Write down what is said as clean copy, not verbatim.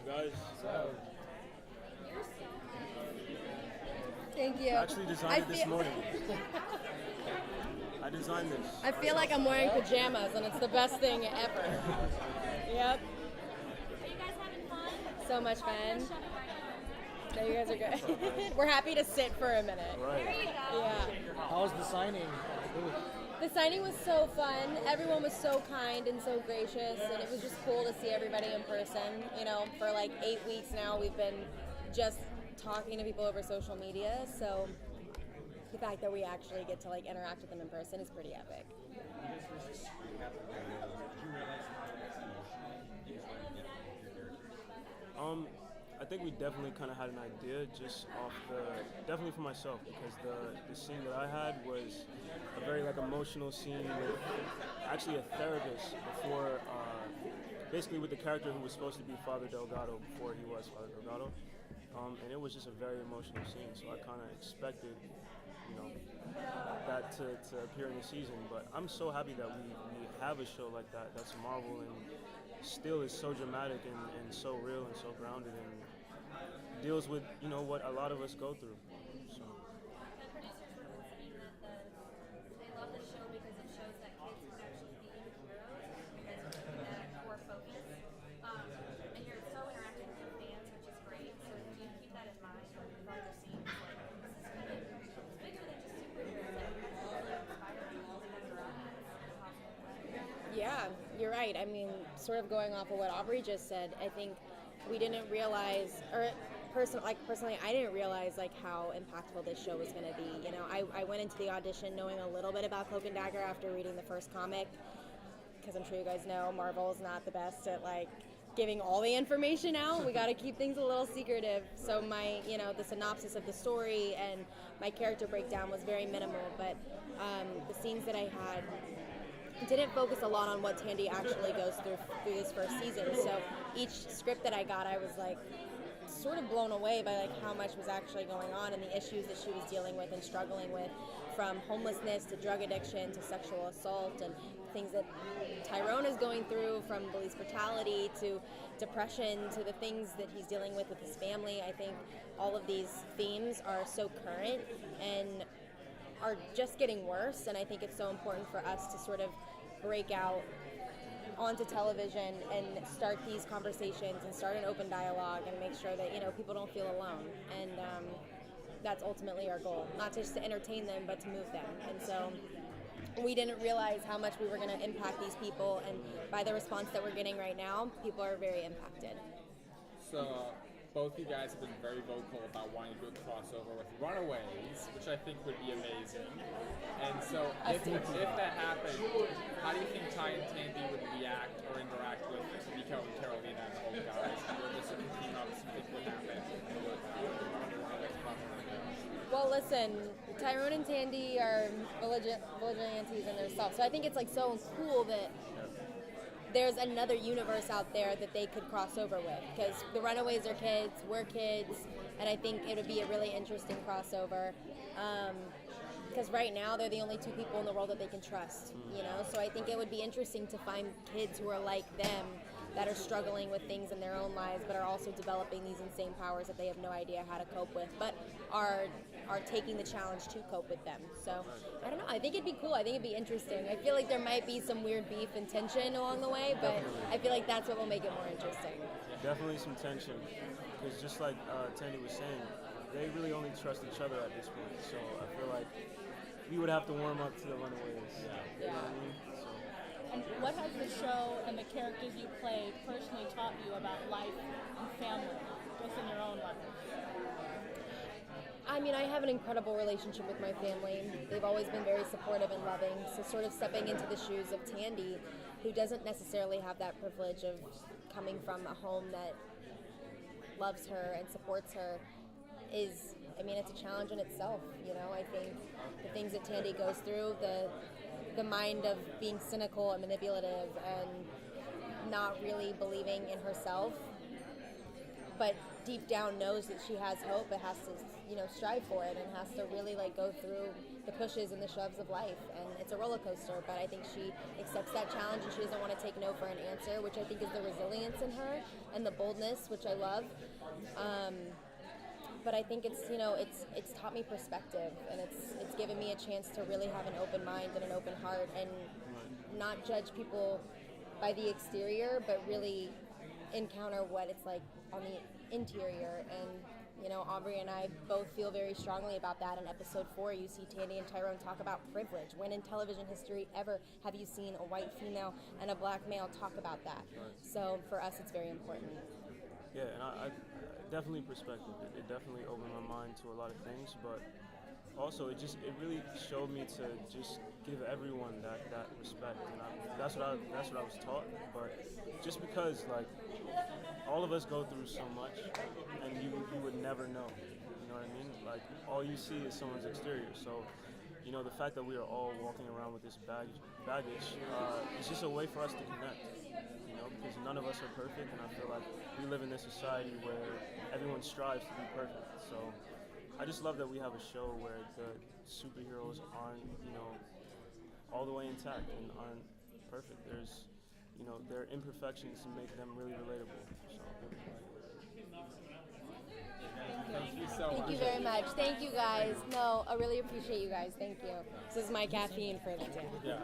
up, guys? Thank you. I actually designed it this morning. I designed this. I feel like I'm wearing pajamas, and it's the best thing ever. Yep. Are you guys having fun? So much fun. Shut it right up. No, you guys are good. We're happy to sit for a minute. Right. There you go. Yeah. How was the signing? The signing was so fun. Everyone was so kind and so gracious, and it was just cool to see everybody in person. You know, for like 8 weeks now, we've been just talking to people over social media, so the fact that we actually get to like interact with them in person is pretty epic. I think we definitely kind of had an idea just off definitely for myself, because the scene that I had was a very like emotional scene with actually a therapist before, basically with the character who was supposed to be Father Delgado before he was Father Delgado. And it was just a very emotional scene, so I kind of expected, that to appear in the season. But I'm so happy that we have a show like that that's Marvel and still is so dramatic and so real and so grounded and deals with, what a lot of us go through. So. The producers were saying that they love the show because it shows that kids can actually be heroes and that core focus. And you're so interactive with your fans, which is great. So do you keep that in mind for your scenes? Like, this is bigger than just superheroes. That you really inspire people to have their own possible way. Yeah, you're right. I mean, sort of going off of what Aubrey just said, I think we didn't realize, or personally, I didn't realize like how impactful this show was going to be. I went into the audition knowing a little bit about Cloak and Dagger after reading the first comic, because I'm sure you guys know Marvel's not the best at like giving all the information out. We got to keep things a little secretive. So my, the synopsis of the story and my character breakdown was very minimal, but the scenes that I had didn't focus a lot on what Tandy actually goes through this first season. So each script that I got, I was like sort of blown away by like how much was actually going on and the issues that she was dealing with and struggling with, from homelessness to drug addiction to sexual assault, and things that Tyrone is going through, from police brutality to depression to the things that he's dealing with his family. I think all of these themes are so current and are just getting worse, and I think it's so important for us to sort of break out onto television and start these conversations and start an open dialogue and make sure that people don't feel alone, and that's ultimately our goal, not just to entertain them but to move them. And so we didn't realize how much we were going to impact these people, and by the response that we're getting right now, people are very impacted. So both you guys have been very vocal about wanting to do a crossover with Runaways, which I think would be amazing. And so if that happened, how do you think Ty and Tandy would react or interact with Nico and Carolina and all the guys? Would this team up think would happen? Well, listen, Tyrone and Tandy are vigilantes in themselves, so I think it's like so cool that there's another universe out there that they could cross over with, because the Runaways are kids, we're kids, and I think it would be a really interesting crossover, because right now they're the only two people in the world that they can trust, so I think it would be interesting to find kids who are like them, that are struggling with things in their own lives but are also developing these insane powers that they have no idea how to cope with, but are taking the challenge to cope with them. So I don't know, I think it'd be cool, I think it'd be interesting. I feel like there might be some weird beef and tension along the way, but I feel like that's what will make it more interesting. Definitely some tension, because just like Tandy was saying, they really only trust each other at this point, so I feel like we would have to warm up to the Runaways. You know what I mean? So. And what has the show and the characters you play personally taught you about life and family, just in your own life? I mean, I have an incredible relationship with my family. They've always been very supportive and loving. So sort of stepping into the shoes of Tandy, who doesn't necessarily have that privilege of coming from a home that loves her and supports her, is, I mean, it's a challenge in itself. I think the things that Tandy goes through, the mind of being cynical and manipulative and not really believing in herself, but deep down knows that she has hope. It has to, strive for it and has to really like go through the pushes and the shoves of life. And it's a roller coaster, but I think she accepts that challenge and she doesn't want to take no for an answer, which I think is the resilience in her and the boldness, which I love. But I think it's taught me perspective, and it's given me a chance to really have an open mind and an open heart and not judge people by the exterior, but really encounter what it's like on the interior. And Aubrey and I both feel very strongly about that. In episode 4, you see Tandy and Tyrone talk about privilege. When in television history ever have you seen a white female and a black male talk about that? So for us, it's very important. Yeah, and I definitely perspective. It definitely opened my mind to a lot of things, but also it really showed me to just give everyone that respect, and that's what I was taught. But just because like all of us go through so much, and you would never know. You know what I mean? Like all you see is someone's exterior. So the fact that we are all walking around with this baggage, it's just a way for us to connect. Because none of us are perfect, and I feel like we live in this society where everyone strives to be perfect. So I just love that we have a show where the superheroes aren't, all the way intact and aren't perfect. There's, their imperfections make them really relatable. So. Thank you so much. Thank you very much. Thank you guys. No, I really appreciate you guys. Thank you. This is my caffeine for the day. Yeah.